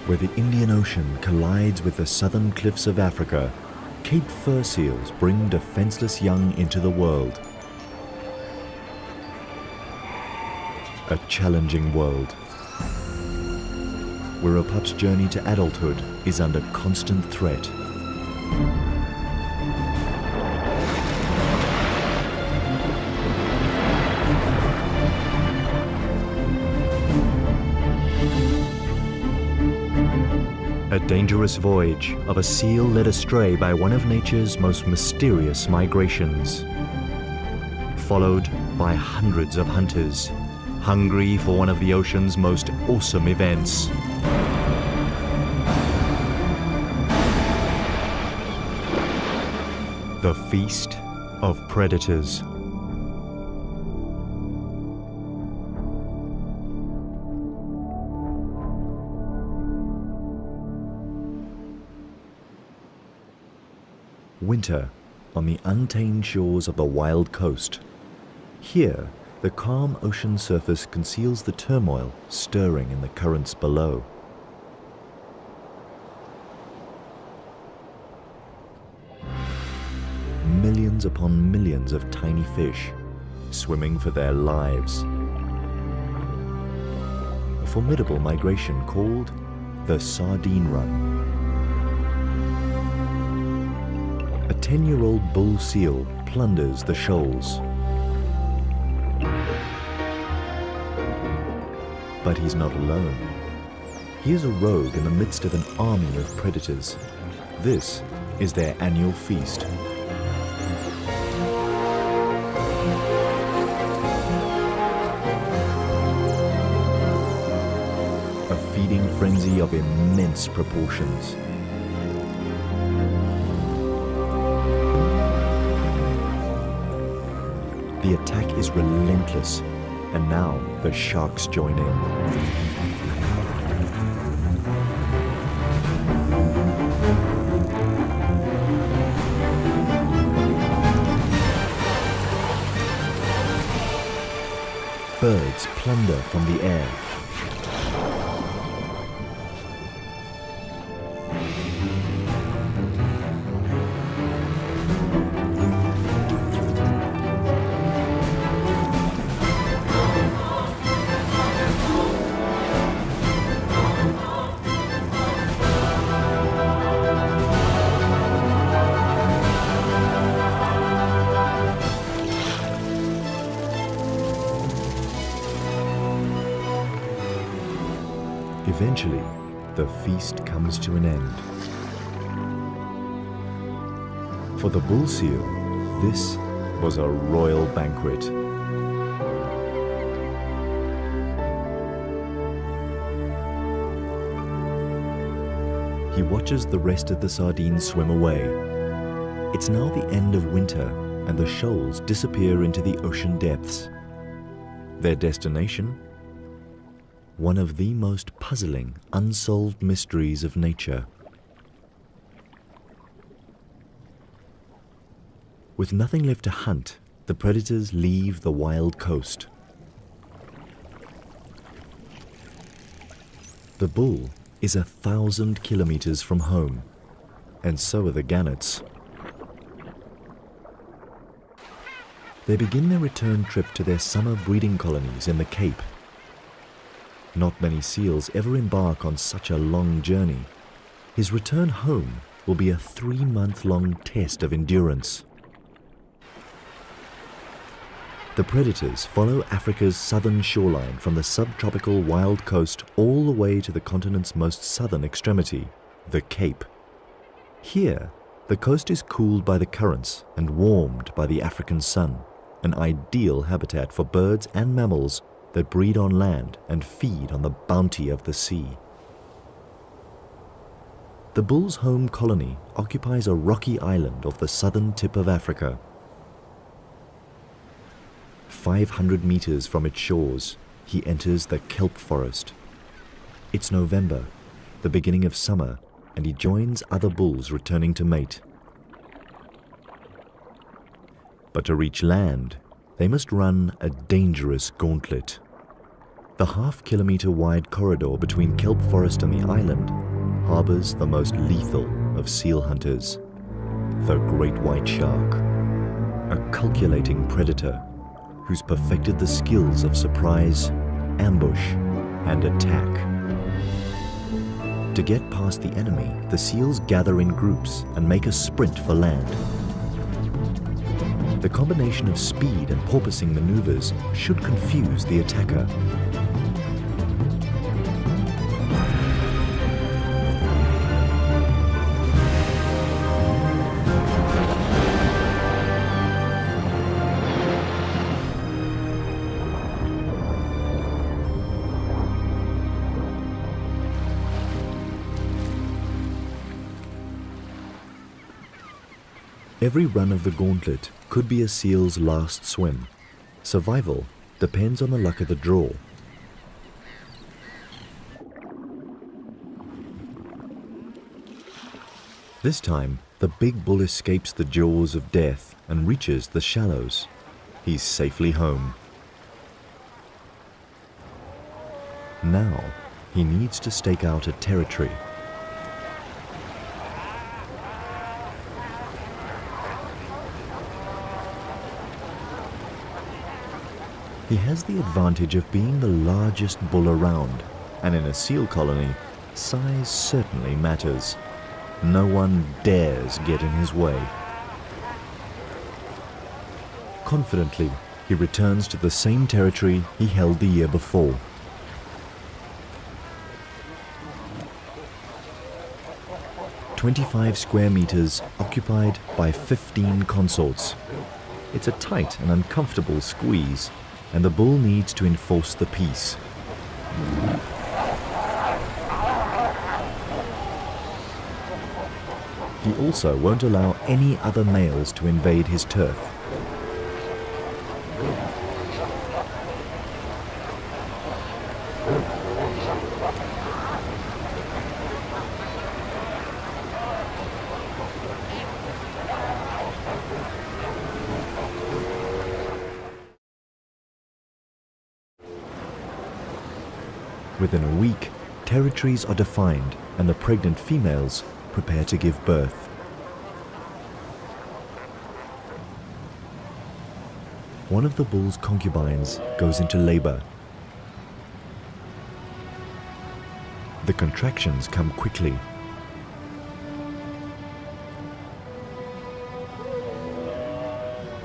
Where the Indian Ocean collides with the southern cliffs of Africa, Cape fur seals bring defenseless young into the world. A challenging world, where a pup's journey to adulthood is under constant threat. A dangerous voyage of a seal led astray by one of nature's most mysterious migrations. Followed by hundreds of hunters, hungry for one of the ocean's most awesome events. The Feast of Predators. Winter on the untamed shores of the wild coast. Here, the calm ocean surface conceals the turmoil stirring in the currents below. Millions upon millions of tiny fish swimming for their lives. A formidable migration called the Sardine Run. A 10-year-old bull seal plunders the shoals. But he's not alone. He is a rogue in the midst of an army of predators. This is their annual feast. A feeding frenzy of immense proportions. The attack is relentless, and now the sharks join in. Birds plunder from the air. Eventually, the feast comes to an end. For the bull seal, this was a royal banquet. He watches the rest of the sardines swim away. It's now the end of winter, and the shoals disappear into the ocean depths. Their destination? One of the most puzzling, unsolved mysteries of nature. With nothing left to hunt, the predators leave the wild coast. The bull is 1,000 kilometers from home, and so are the gannets. They begin their return trip to their summer breeding colonies in the Cape. Not many seals ever embark on such a long journey. His return home will be a 3-month-long test of endurance. The predators follow Africa's southern shoreline from the subtropical wild coast all the way to the continent's most southern extremity, the Cape. Here, the coast is cooled by the currents and warmed by the African sun, an ideal habitat for birds and mammals that breed on land and feed on the bounty of the sea. The bull's home colony occupies a rocky island off the southern tip of Africa. 500 meters from its shores, he enters the kelp forest. It's November, the beginning of summer, and he joins other bulls returning to mate. But to reach land, they must run a dangerous gauntlet. The The half-kilometre wide corridor between kelp forest and the island harbours the most lethal of seal hunters, the great white shark, a calculating predator who's perfected the skills of surprise, ambush, and attack. To get past the enemy, the seals gather in groups and make a sprint for land. The combination of speed and porpoising maneuvers should confuse the attacker. Every run of the gauntlet could be a seal's last swim. Survival depends on the luck of the draw. This time, the big bull escapes the jaws of death and reaches the shallows. He's safely home. Now, he needs to stake out a territory. He has the advantage of being the largest bull around, and in a seal colony, size certainly matters. No one dares get in his way. Confidently, he returns to the same territory he held the year before. "25 square meters occupied by 15 consorts. It's a tight and uncomfortable squeeze, and the bull needs to enforce the peace. He also won't allow any other males to invade his turf. Within a week, territories are defined and the pregnant females prepare to give birth. One of the bull's concubines goes into labor. The contractions come quickly.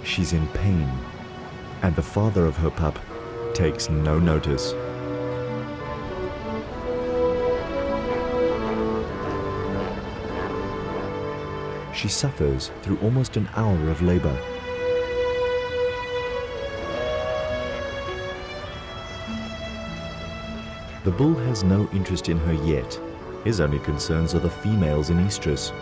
She's in pain, and the father of her pup takes no notice. She suffers through almost an hour of labor. The bull has no interest in her yet. His only concerns are the females in estrus.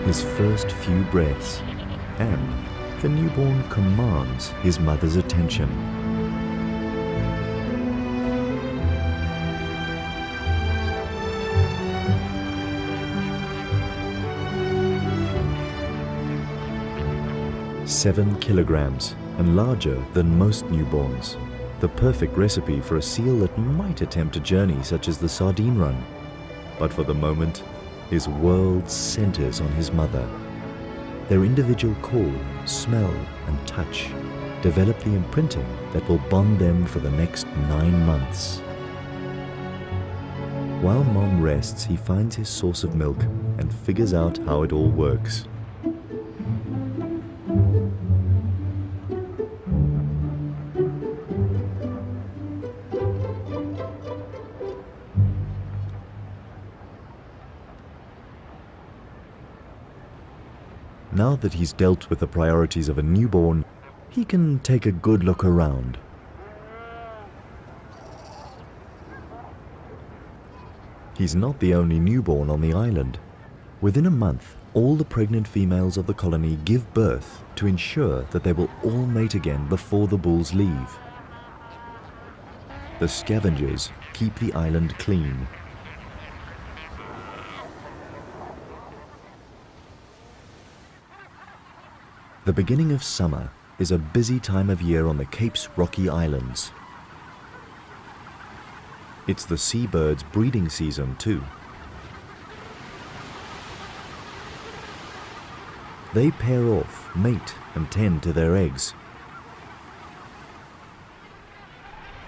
His first few breaths, and the newborn commands his mother's attention. "7 kilograms and larger than most newborns. The perfect recipe for a seal that might attempt a journey such as the sardine run. But for the moment, his world centers on his mother. Their individual call, smell, and touch develop the imprinting that will bond them for the next 9 months. While Mom rests, he finds his source of milk and figures out how it all works. Now that he's dealt with the priorities of a newborn, he can take a good look around. He's not the only newborn on the island. Within a month, all the pregnant females of the colony give birth to ensure that they will all mate again before the bulls leave. The scavengers keep the island clean. The beginning of summer is a busy time of year on the Cape's rocky islands. It's the seabirds' breeding season too. They pair off, mate and tend to their eggs.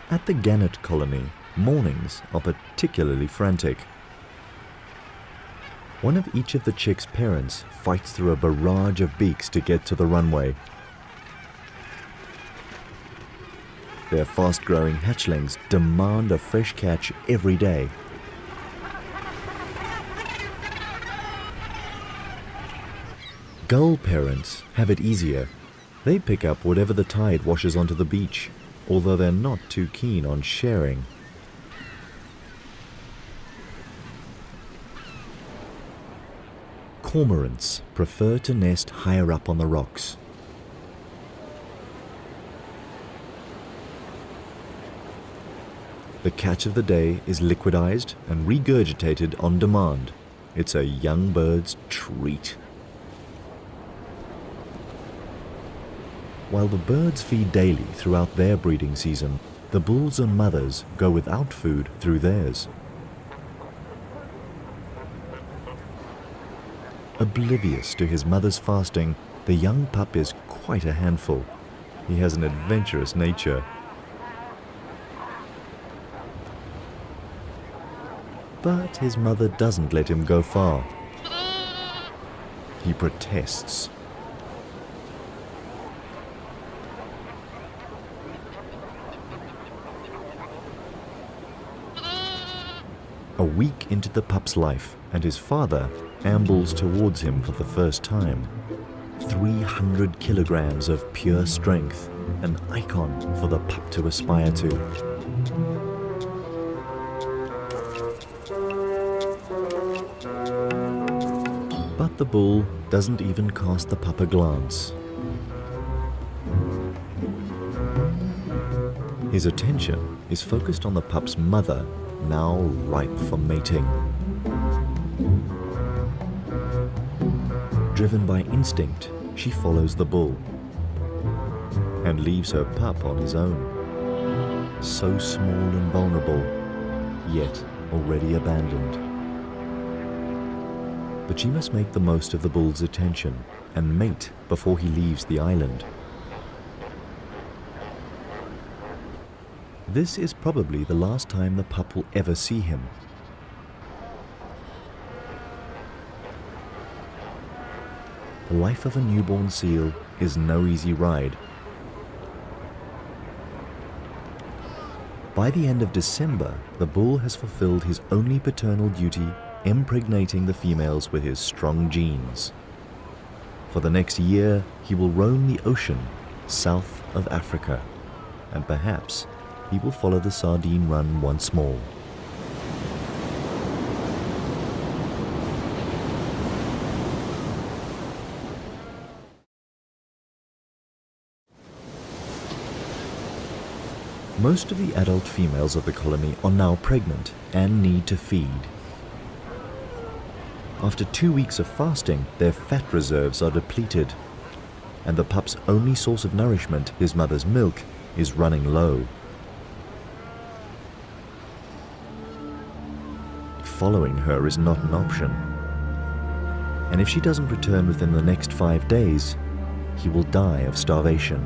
At the gannet colony, mornings are particularly frantic. One of each of the chicks' parents fights through a barrage of beaks to get to the runway. Their fast-growing hatchlings demand a fresh catch every day. Gull parents have it easier. They pick up whatever the tide washes onto the beach, although they're not too keen on sharing. Cormorants prefer to nest higher up on the rocks. The catch of the day is liquidized and regurgitated on demand. It's a young bird's treat. While the birds feed daily throughout their breeding season, the bulls and mothers go without food through theirs. Oblivious to his mother's fasting, the young pup is quite a handful. He has an adventurous nature. But his mother doesn't let him go far. He protests. A week into the pup's life, and his father ambles towards him for the first time. 300 kilograms of pure strength, an icon for the pup to aspire to. But the bull doesn't even cast the pup a glance. His attention is focused on the pup's mother, now ripe for mating. Driven by instinct, she follows the bull and leaves her pup on his own. So small and vulnerable, yet already abandoned. But she must make the most of the bull's attention and mate before he leaves the island. This is probably the last time the pup will ever see him. The life of a newborn seal is no easy ride. By the end of December, the bull has fulfilled his only paternal duty, impregnating the females with his strong genes. For the next year, he will roam the ocean south of Africa, and perhaps he will follow the sardine run once more. Most of the adult females of the colony are now pregnant and need to feed. After 2 weeks of fasting, their fat reserves are depleted, and the pup's only source of nourishment, his mother's milk, is running low. Following her is not an option, and if she doesn't return within the next 5 days, he will die of starvation.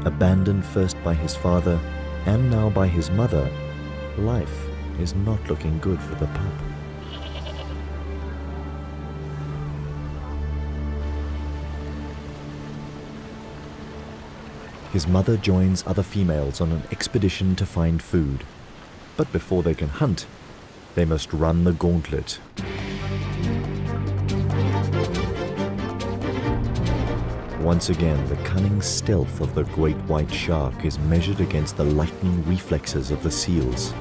Abandoned first by his father and now by his mother, life is not looking good for the pup. His mother joins other females on an expedition to find food, but before they can hunt, they must run the gauntlet. Once again, the cunning stealth of the great white shark is measured against the lightning reflexes of the seals.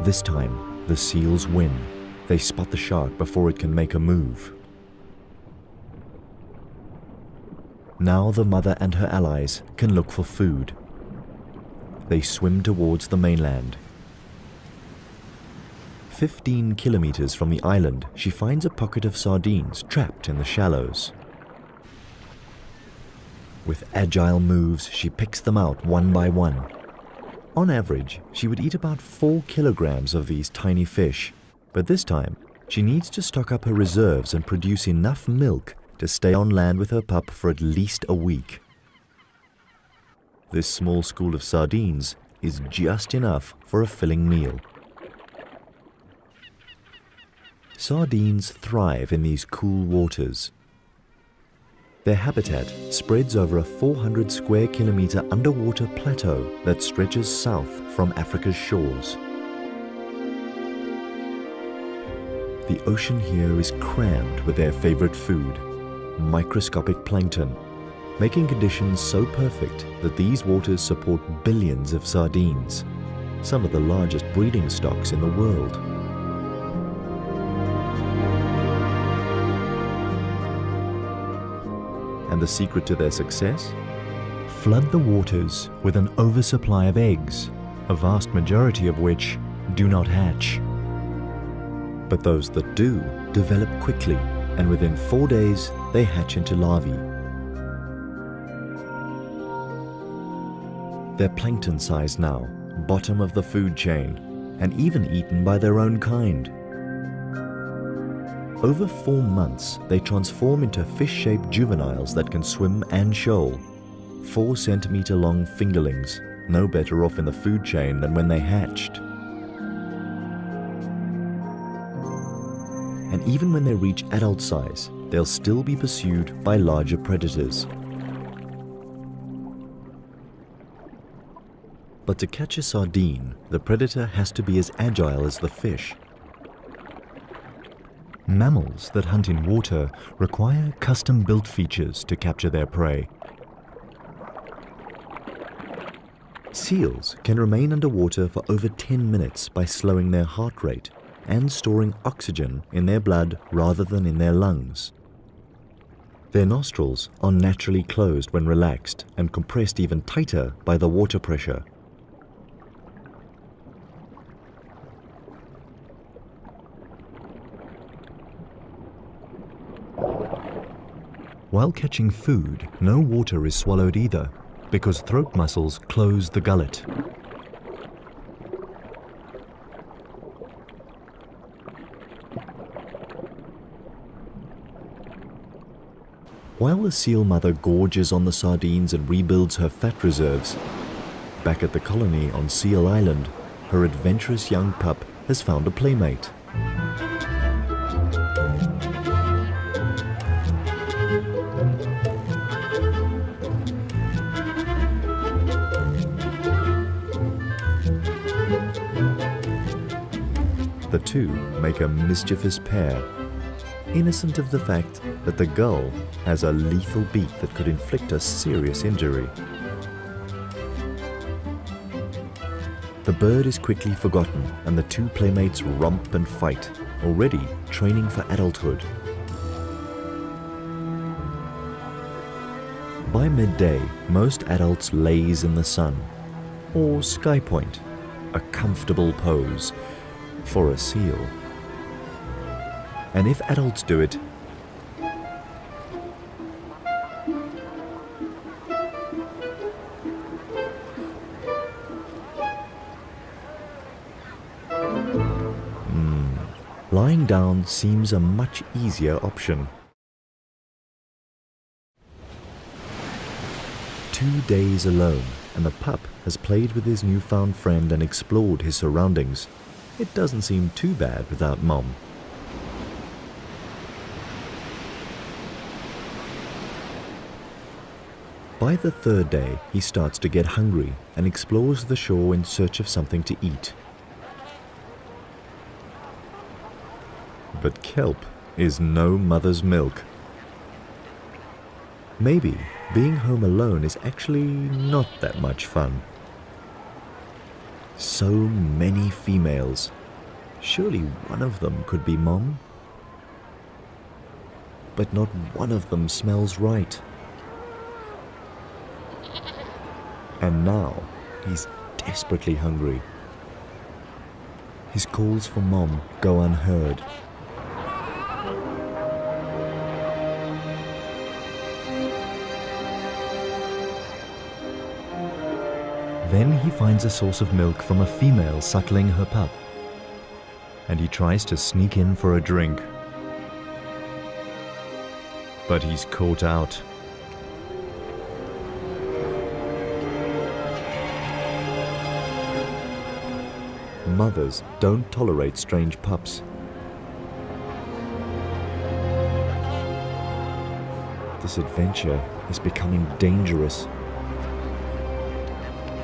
This time, the seals win. They spot the shark before it can make a move. Now the mother and her allies can look for food. They swim towards the mainland. 15 kilometers from the island, she finds a pocket of sardines trapped in the shallows. With agile moves, she picks them out one by one. On average, she would eat about 4 kilograms of these tiny fish, but this time, she needs to stock up her reserves and produce enough milk to stay on land with her pup for at least a week. This small school of sardines is just enough for a filling meal. Sardines thrive in these cool waters. Their habitat spreads over a 400 square kilometer underwater plateau that stretches south from Africa's shores. The ocean here is crammed with their favorite food, microscopic plankton, making conditions so perfect that these waters support billions of sardines, some of the largest breeding stocks in the world. And the secret to their success? Flood the waters with an oversupply of eggs, a vast majority of which do not hatch. But those that do develop quickly, and within 4 days they hatch into larvae. They're plankton size now, bottom of the food chain, and even eaten by their own kind. Over 4 months, they transform into fish-shaped juveniles that can swim and shoal. 4 centimeter long fingerlings, no better off in the food chain than when they hatched. And even when they reach adult size, they'll still be pursued by larger predators. But to catch a sardine, the predator has to be as agile as the fish. Mammals that hunt in water require custom-built features to capture their prey. Seals can remain underwater for over 10 minutes by slowing their heart rate and storing oxygen in their blood rather than in their lungs. Their nostrils are naturally closed when relaxed and compressed even tighter by the water pressure. While catching food, no water is swallowed either, because throat muscles close the gullet. While the seal mother gorges on the sardines and rebuilds her fat reserves, back at the colony on Seal Island, her adventurous young pup has found a playmate. The two make a mischievous pair, innocent of the fact that the gull has a lethal beak that could inflict a serious injury. The bird is quickly forgotten and the two playmates romp and fight, already training for adulthood. By midday, most adults laze in the sun, or sky point, a comfortable pose for a seal. And if adults do it, lying down seems a much easier option. 2 days alone, and the pup has played with his newfound friend and explored his surroundings. It doesn't seem too bad without Mom. By the third day, he starts to get hungry and explores the shore in search of something to eat. But kelp is no mother's milk. Maybe being home alone is actually not that much fun. So many females. Surely one of them could be Mom. But not one of them smells right. And now he's desperately hungry. His calls for Mom go unheard. Then he finds a source of milk from a female suckling her pup, and he tries to sneak in for a drink. But he's caught out. Mothers don't tolerate strange pups. This adventure is becoming dangerous.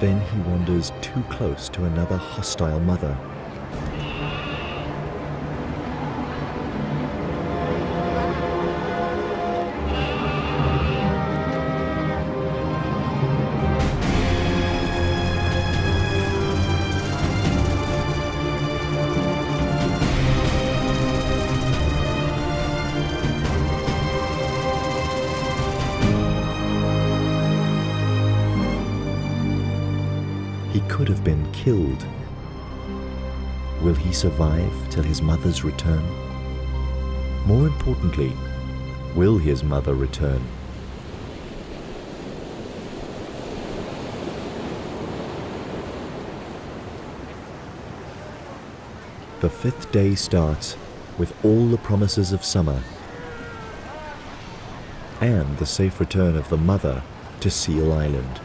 Then he wanders too close to another hostile mother. He could have been killed. Will he survive till his mother's return? More importantly, will his mother return? The fifth day starts with all the promises of summer and the safe return of the mother to Seal Island.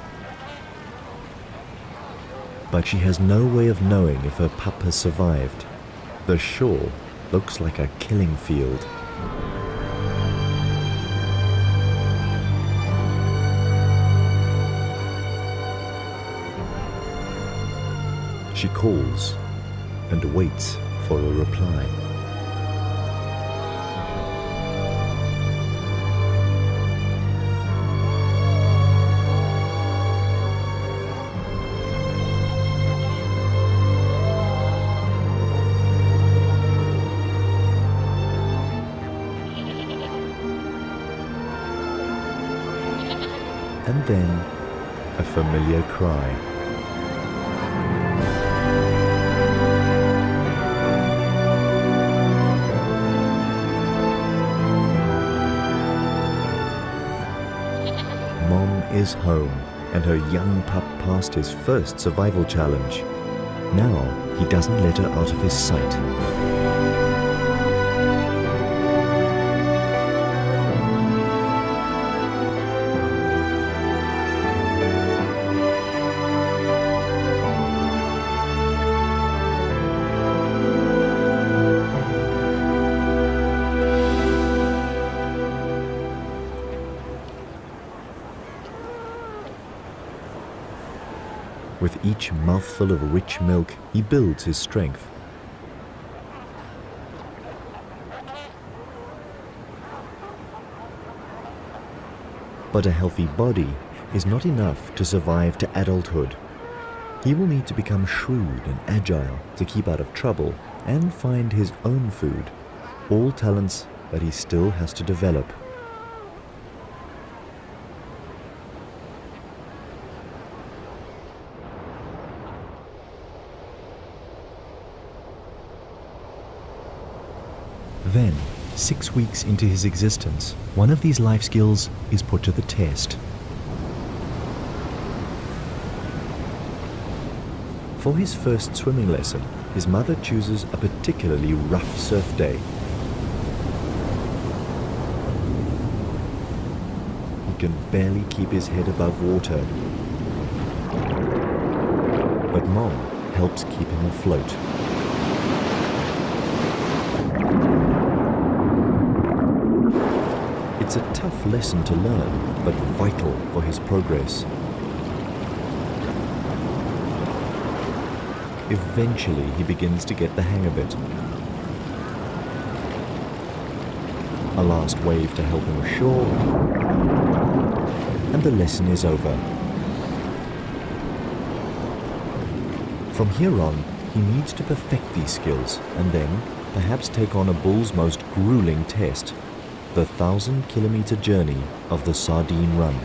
But she has no way of knowing if her pup has survived. The shore looks like a killing field. She calls and waits for a reply. And then a familiar cry. Mom is home, and her young pup passed his first survival challenge. Now he doesn't let her out of his sight. With each mouthful of rich milk, he builds his strength. But a healthy body is not enough to survive to adulthood. He will need to become shrewd and agile to keep out of trouble and find his own food, all talents that he still has to develop. Then, 6 weeks into his existence, one of these life skills is put to the test. For his first swimming lesson, his mother chooses a particularly rough surf day. He can barely keep his head above water, but Mom helps keep him afloat. It's a tough lesson to learn, but vital for his progress. Eventually, he begins to get the hang of it. A last wave to help him ashore, and the lesson is over. From here on, he needs to perfect these skills and then perhaps take on a bull's most grueling test, the 1,000-kilometer journey of the Sardine Run.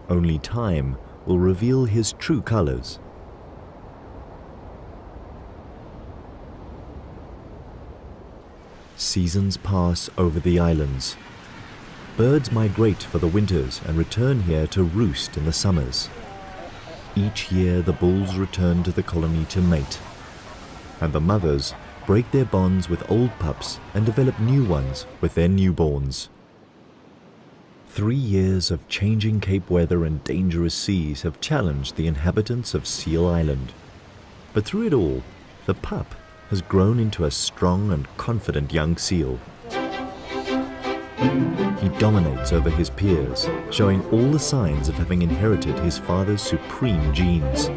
Only time will reveal his true colors. Seasons pass over the islands. Birds migrate for the winters and return here to roost in the summers. Each year the bulls return to the colony to mate, and the mothers break their bonds with old pups and develop new ones with their newborns. 3 years of changing Cape weather and dangerous seas have challenged the inhabitants of Seal Island. But through it all, the pup has grown into a strong and confident young seal. He dominates over his peers, showing all the signs of having inherited his father's supreme genes.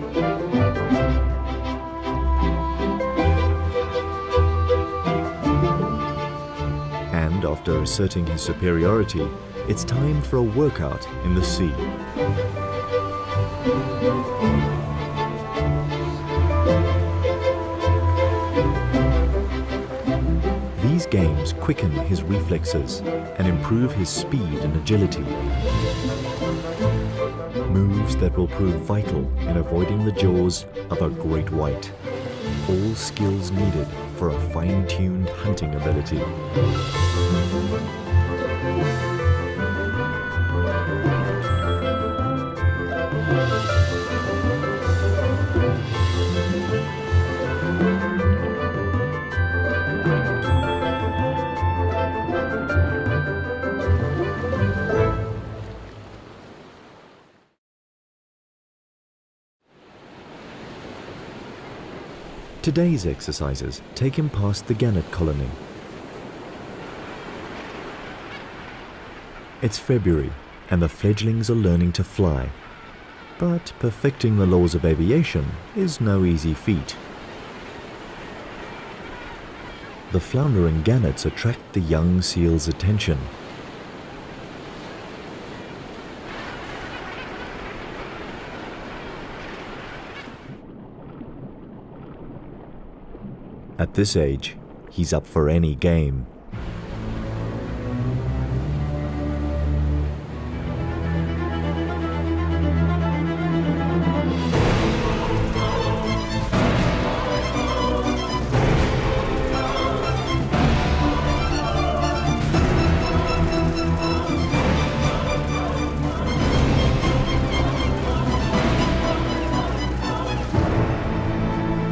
And after asserting his superiority, it's time for a workout in the sea. These games quicken his reflexes and improve his speed and agility. Moves that will prove vital in avoiding the jaws of a great white. All skills needed for a fine-tuned hunting ability. Today's exercises take him past the gannet colony. It's February and the fledglings are learning to fly. But perfecting the laws of aviation is no easy feat. The floundering gannets attract the young seal's attention. At this age, he's up for any game.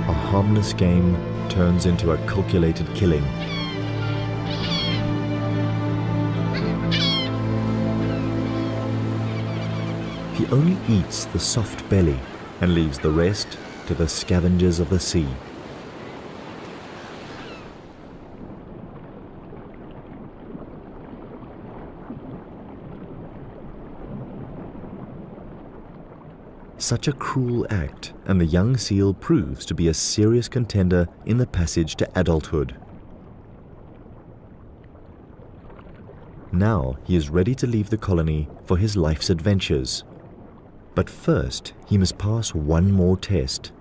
A harmless game turns into a calculated killing. He only eats the soft belly and leaves the rest to the scavengers of the sea. Such a cruel act, and the young seal proves to be a serious contender in the passage to adulthood. Now he is ready to leave the colony for his life's adventures. But first, he must pass one more test,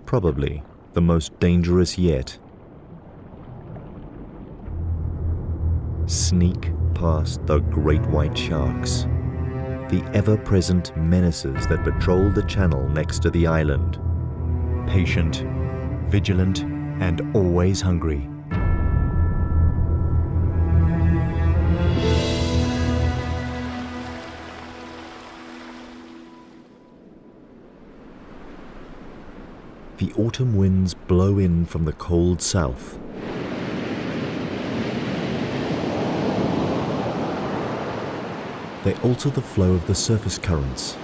probably the most dangerous yet. Sneak past the great white sharks, the ever-present menaces that patrol the channel next to the island. Patient, vigilant, and always hungry. The autumn winds blow in from the cold south. They alter the flow of the surface currents.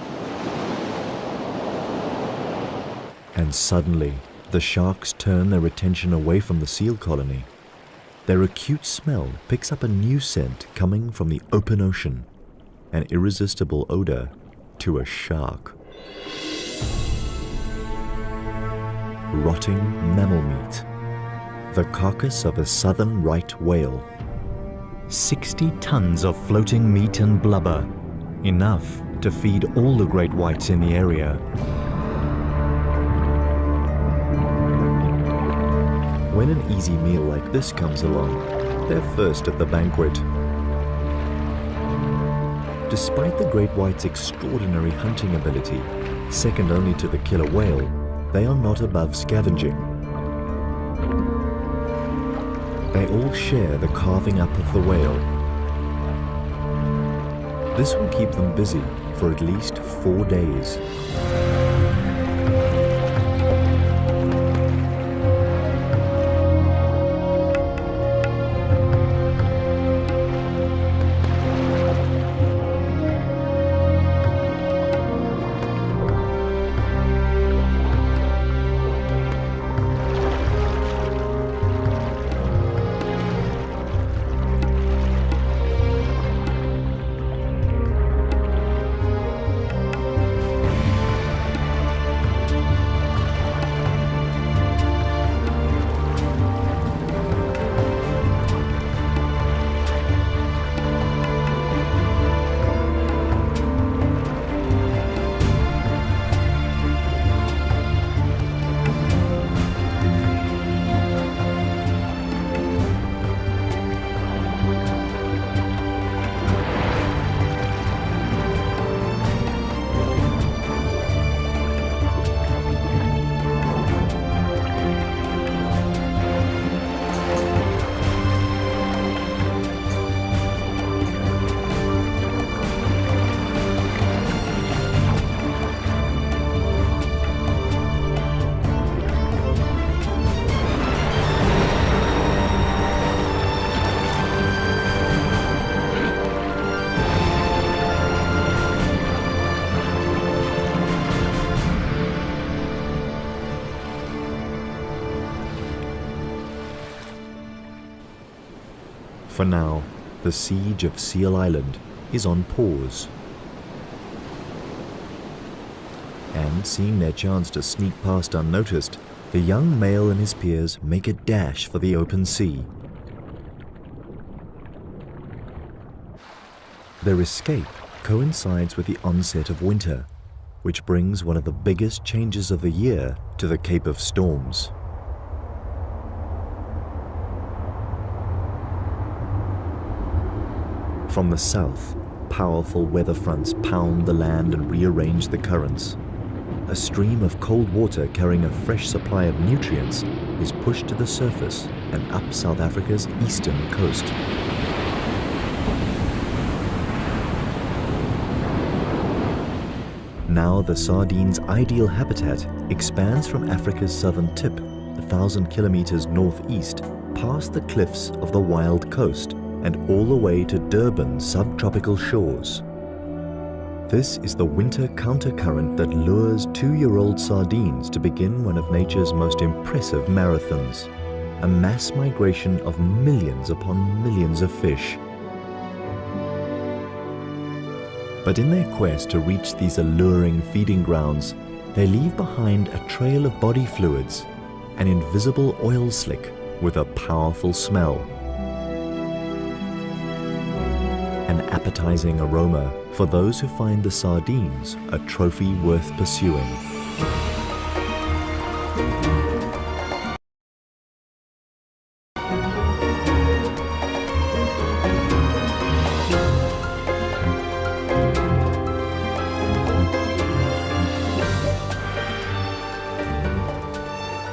And suddenly, the sharks turn their attention away from the seal colony. Their acute smell picks up a new scent coming from the open ocean, an irresistible odor to a shark. Rotting mammal meat, the carcass of a southern right whale. 60 tons of floating meat and blubber, enough to feed all the great whites in the area. When an easy meal like this comes along, they're first at the banquet. Despite the great white's extraordinary hunting ability, second only to the killer whale, they are not above scavenging. They all share the carving up of the whale. This will keep them busy for at least 4 days. For now, the siege of Seal Island is on pause. And seeing their chance to sneak past unnoticed, the young male and his peers make a dash for the open sea. Their escape coincides with the onset of winter, which brings one of the biggest changes of the year to the Cape of Storms. From the south, powerful weather fronts pound the land and rearrange the currents. A stream of cold water carrying a fresh supply of nutrients is pushed to the surface and up South Africa's eastern coast. Now the sardine's ideal habitat expands from Africa's southern tip, 1,000 kilometers northeast, past the cliffs of the wild coast and all the way to Durban's subtropical shores. This is the winter countercurrent that lures 2-year-old sardines to begin one of nature's most impressive marathons, a mass migration of millions upon millions of fish. But in their quest to reach these alluring feeding grounds, they leave behind a trail of body fluids, an invisible oil slick with a powerful smell. An appetizing aroma for those who find the sardines a trophy worth pursuing.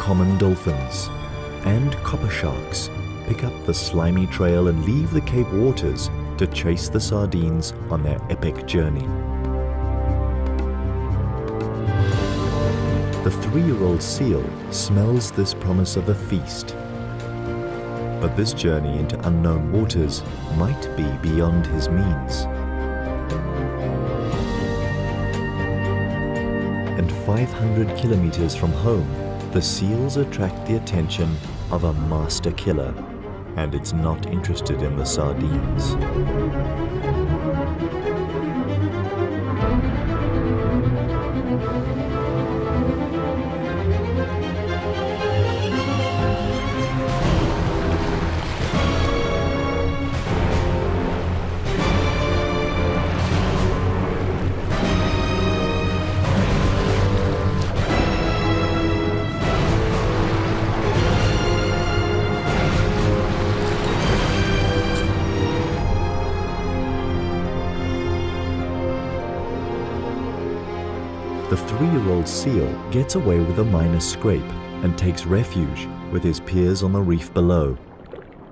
Common dolphins and copper sharks pick up the slimy trail and leave the Cape waters to chase the sardines on their epic journey. The 3-year-old seal smells this promise of a feast. But this journey into unknown waters might be beyond his means. And 500 kilometers from home, the seals attract the attention of a master killer, and it's not interested in the sardines. The 3-year-old seal gets away with a minor scrape and takes refuge with his peers on the reef below.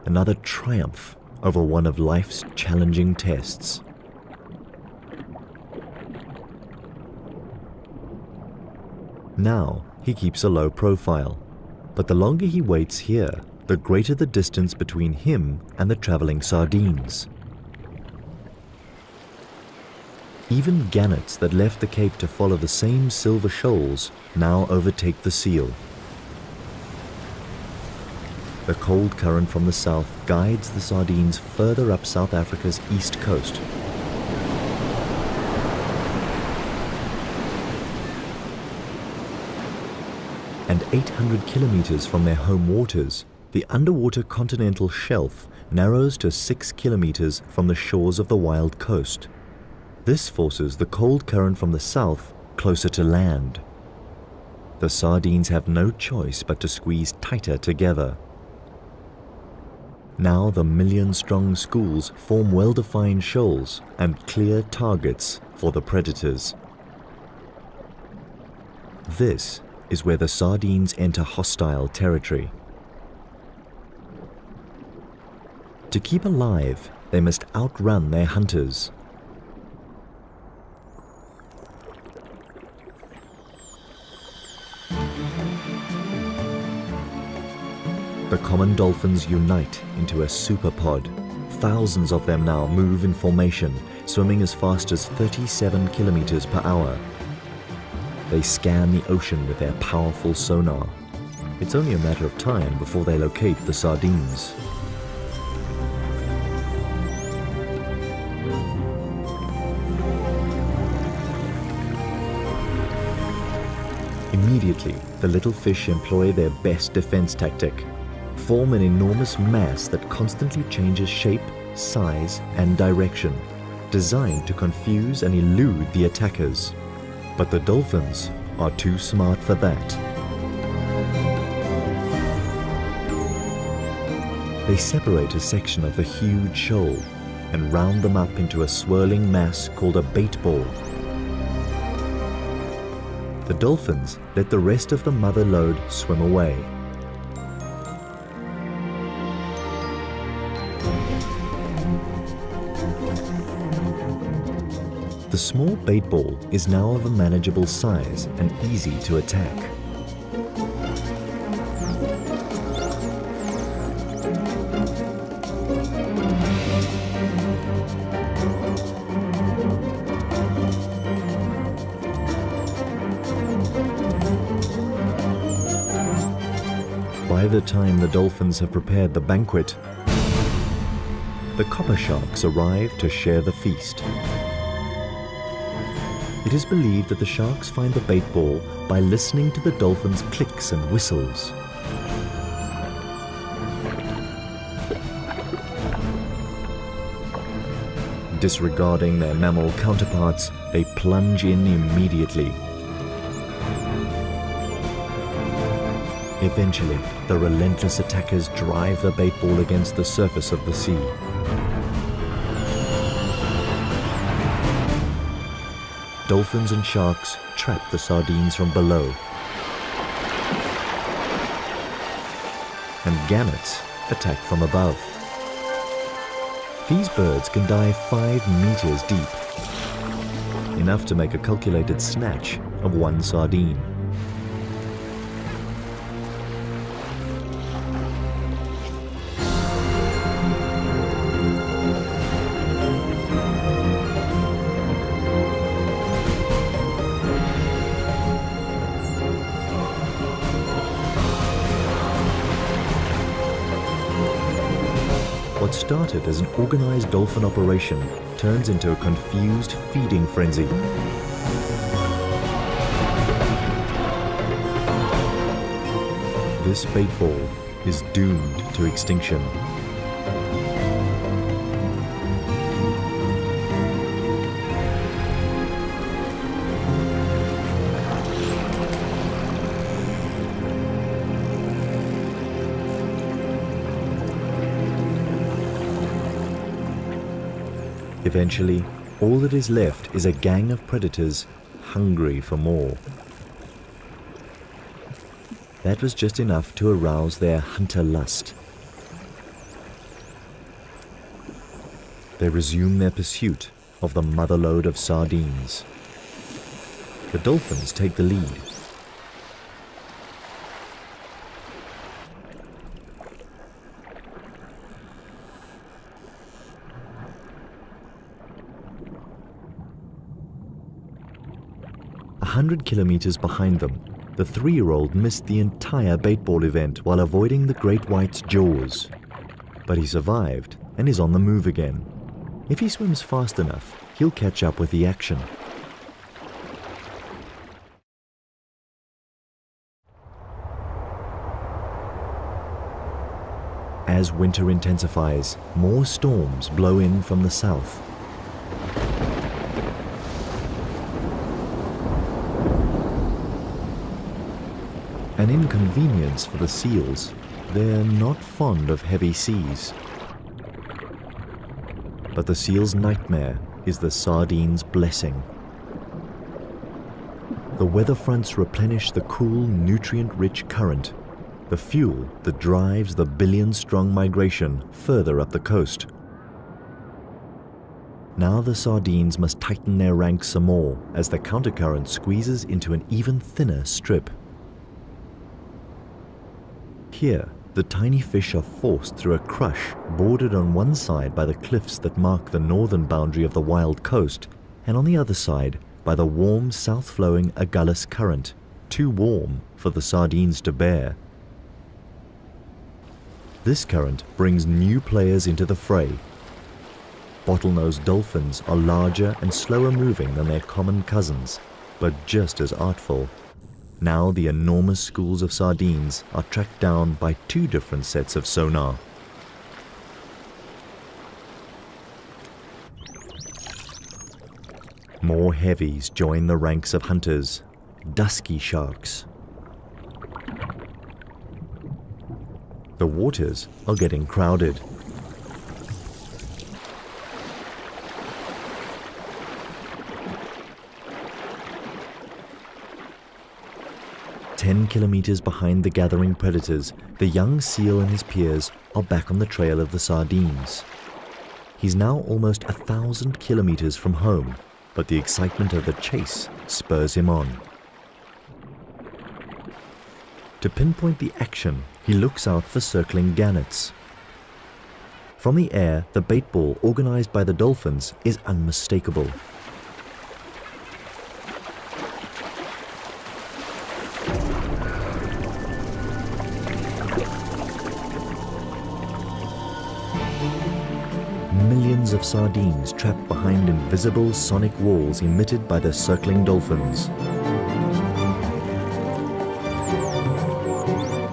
Another triumph over one of life's challenging tests. Now he keeps a low profile, but the longer he waits here, the greater the distance between him and the traveling sardines. Even gannets that left the Cape to follow the same silver shoals now overtake the seal. The cold current from the south guides the sardines further up South Africa's east coast. And 800 kilometers from their home waters, the underwater continental shelf narrows to 6 kilometers from the shores of the wild coast. This forces the cold current from the south closer to land. The sardines have no choice but to squeeze tighter together. Now the million-strong schools form well-defined shoals and clear targets for the predators. This is where the sardines enter hostile territory. To keep alive, they must outrun their hunters. The common dolphins unite into a superpod. Thousands of them now move in formation, swimming as fast as 37 kilometers per hour. They scan the ocean with their powerful sonar. It's only a matter of time before they locate the sardines. Immediately, the little fish employ their best defense tactic. Form an enormous mass that constantly changes shape, size, and direction, designed to confuse and elude the attackers. But the dolphins are too smart for that. They separate a section of the huge shoal and round them up into a swirling mass called a bait ball. The dolphins let the rest of the mother load swim away. The small bait ball is now of a manageable size and easy to attack. By the time the dolphins have prepared the banquet, the copper sharks arrive to share the feast. It is believed that the sharks find the bait ball by listening to the dolphins' clicks and whistles. Disregarding their mammal counterparts, they plunge in immediately. Eventually, the relentless attackers drive the bait ball against the surface of the sea. Dolphins and sharks trap the sardines from below, and gannets attack from above. These birds can dive 5 meters deep, enough to make a calculated snatch of one sardine. started as an organized dolphin operation turns into a confused feeding frenzy. This bait ball is doomed to extinction. Eventually, all that is left is a gang of predators hungry for more. That was just enough to arouse their hunter lust. They resume their pursuit of the motherlode of sardines. The dolphins take the lead. A 100 kilometers behind them, the 3-year-old missed the entire baitball event while avoiding the great white's jaws. But he survived and is on the move again. If he swims fast enough, he'll catch up with the action. As winter intensifies, more storms blow in from the south. An inconvenience for the seals. They're not fond of heavy seas. But the seal's nightmare is the sardines' blessing. The weather fronts replenish the cool, nutrient-rich current, the fuel that drives the billion-strong migration further up the coast. Now the sardines must tighten their ranks some more as the countercurrent squeezes into an even thinner strip. Here, the tiny fish are forced through a crush bordered on one side by the cliffs that mark the northern boundary of the wild coast, and on the other side by the warm south-flowing Agulhas current, too warm for the sardines to bear. This current brings new players into the fray. Bottlenose dolphins are larger and slower moving than their common cousins, but just as artful. Now the enormous schools of sardines are tracked down by 2 different sets of sonar. More heavies join the ranks of hunters, dusky sharks. The waters are getting crowded. Ten kilometers behind the gathering predators, the young seal and his peers are back on the trail of the sardines. He's now almost 1,000 kilometers from home, but the excitement of the chase spurs him on. To pinpoint the action, he looks out for circling gannets. From the air, the bait ball organized by the dolphins is unmistakable. Millions of sardines trapped behind invisible sonic walls emitted by the circling dolphins.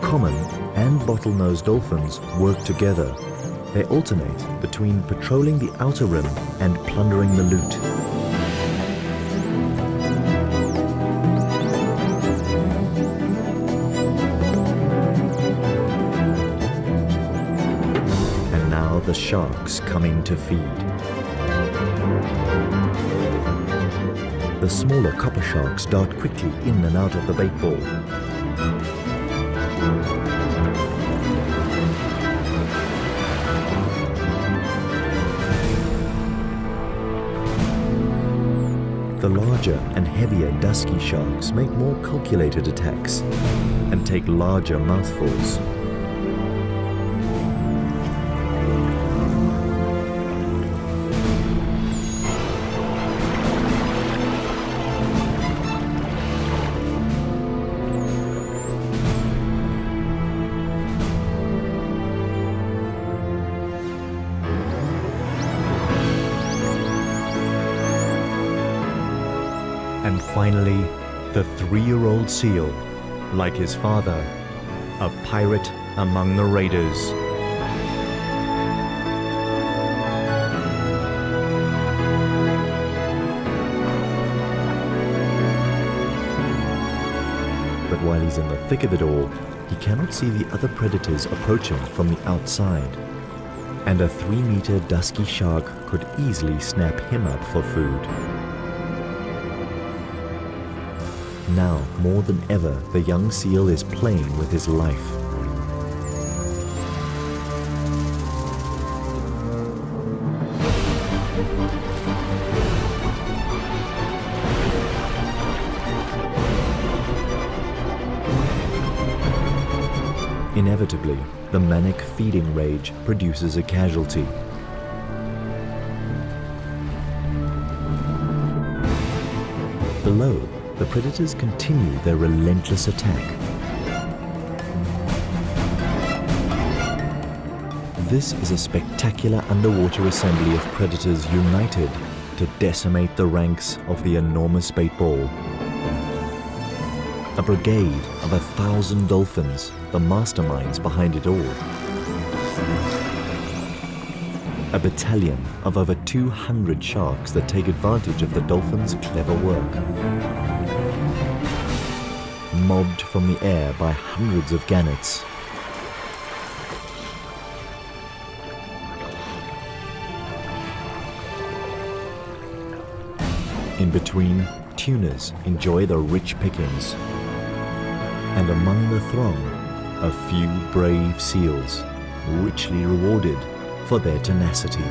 Common and bottlenose dolphins work together. They alternate between patrolling the outer rim and plundering the loot. And now the sharks come in to feed. The smaller copper sharks dart quickly in and out of the bait ball. The larger and heavier dusky sharks make more calculated attacks and take larger mouthfuls. And finally, the 3-year-old seal, like his father, a pirate among the raiders. But while he's in the thick of it all, he cannot see the other predators approaching from the outside. And a 3-meter dusky shark could easily snap him up for food. Now, more than ever, the young seal is playing with his life. Inevitably, the manic feeding rage produces a casualty. Below, the predators continue their relentless attack. This is a spectacular underwater assembly of predators united to decimate the ranks of the enormous bait ball. A brigade of 1,000 dolphins, the masterminds behind it all. A battalion of over 200 sharks that take advantage of the dolphins' clever work. Mobbed from the air by hundreds of gannets. In between, tunas enjoy the rich pickings. And among the throng, a few brave seals, richly rewarded for their tenacity.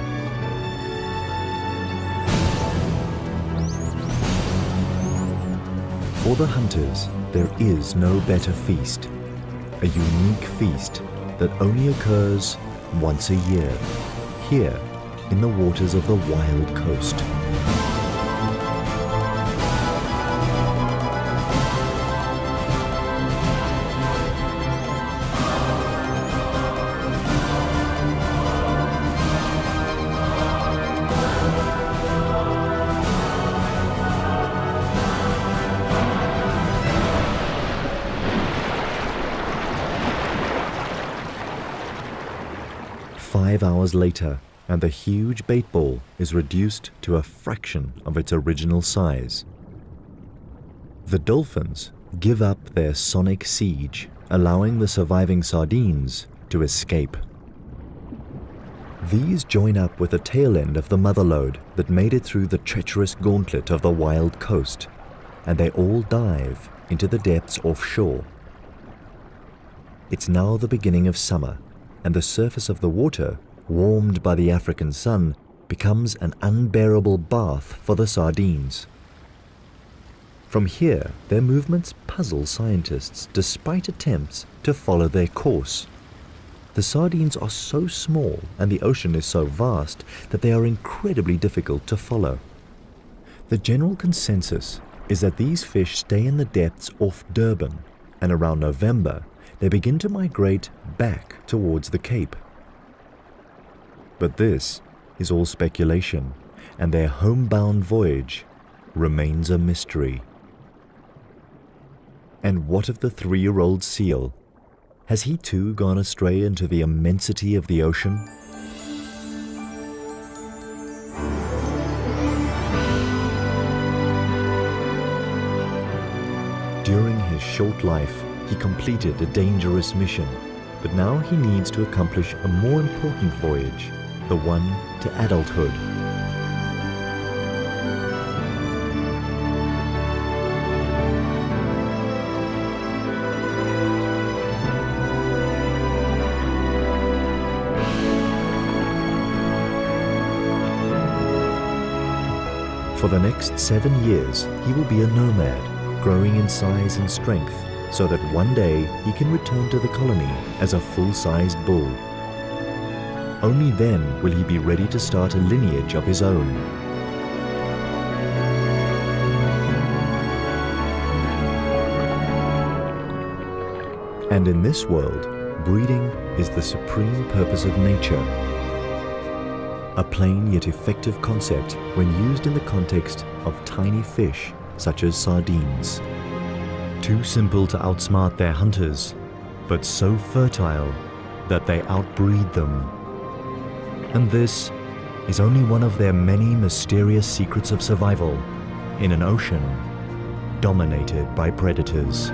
For the hunters, there is no better feast, a unique feast that only occurs once a year, here in the waters of the wild coast. Five hours later, and the huge bait ball is reduced to a fraction of its original size. The dolphins give up their sonic siege, allowing the surviving sardines to escape. These join up with the tail end of the mother lode that made it through the treacherous gauntlet of the wild coast, and they all dive into the depths offshore. It's now the beginning of summer, and the surface of the water, warmed by the African sun, becomes an unbearable bath for the sardines. From here, their movements puzzle scientists despite attempts to follow their course. The sardines are so small and the ocean is so vast that they are incredibly difficult to follow. The general consensus is that these fish stay in the depths off Durban, and around November, they begin to migrate back towards the Cape. But this is all speculation, and their homebound voyage remains a mystery. And what of the 3-year-old seal? Has he too gone astray into the immensity of the ocean? During his short life, he completed a dangerous mission, but now he needs to accomplish a more important voyage, the one to adulthood. For the next 7 years, he will be a nomad, growing in size and strength, so that one day he can return to the colony as a full-sized bull. Only then will he be ready to start a lineage of his own. And in this world, breeding is the supreme purpose of nature. A plain yet effective concept when used in the context of tiny fish such as sardines. Too simple to outsmart their hunters, but so fertile that they outbreed them. And this is only one of their many mysterious secrets of survival in an ocean dominated by predators.